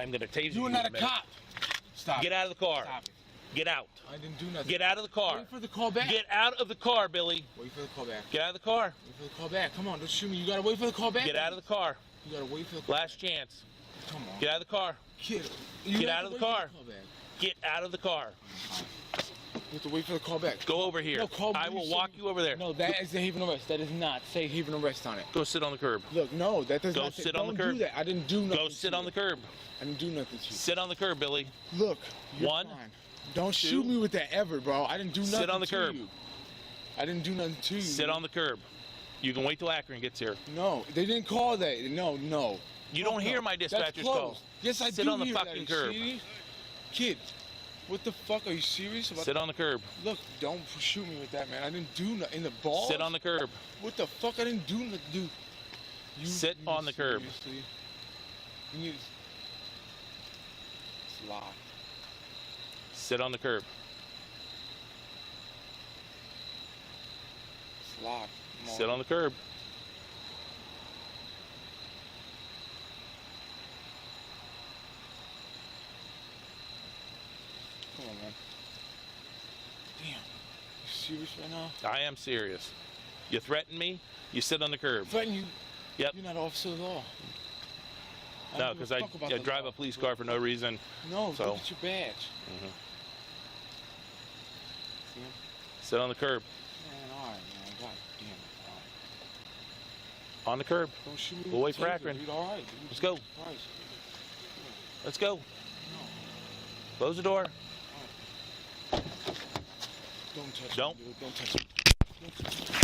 I'm going to tase you. You are not a cop. Stop. Get out of the car. Stop it. Get out. I didn't do nothing. Get out of the car. Wait for the call back. Get out of the car, Billy. Wait for the call back. Get out of the car. Wait for the call back. Come on, don't shoot me. You gotta wait for the call back. Get out of the car. You gotta wait for the call Last back. chance. Come on. Get out of the car. Kid, Get out of the car. Get out of the car. You have to wait for the call back. Go over here. No, call I will walk you over there. No, that is the haven arrest. That does not say haven arrest on it. Go sit on the curb. Look, no, that does Go not say. sit on the Don't curb. do that. I didn't do nothing. Go sit on the curb. I didn't do nothing to you. Sit on the curb, Billy. Look, you're One, fine. Don't two, shoot me with that ever, bro. I didn't do nothing sit on the to curb. you. I didn't do nothing to you. Sit on the curb. You can wait till Akron gets here. No, they didn't call that. No, no. You don't hear my dispatcher's call. Yes, I do. Sit on the hear fucking that. Are curb. you serious? Kid, what the fuck? Are you serious about Sit on the curb. Look, don't shoot me with that, man. I didn't do nothing. In the ball? Sit on the curb. What the fuck? I didn't do nothing, dude. Sit on the curb. Seriously? You need... It's locked. Sit on the curb. It's locked. Sit on the curb. Come on, man. Damn. You serious right now? I am serious. You threaten me, you sit on the curb. Threaten you? Yep. You're not an officer of the law. No, because I drive a police car for no reason. No, so. look at your badge. See him? Sit on the curb. Man, all right, man. God damn it. All right. On the curb. Don't shoot me. We'll with wait for taser, Akron. dude. All right, dude. Let's go. Christ. Let's go. No. Close the door. Don't touch Don't. me, dude. Don't touch me. Don't touch me.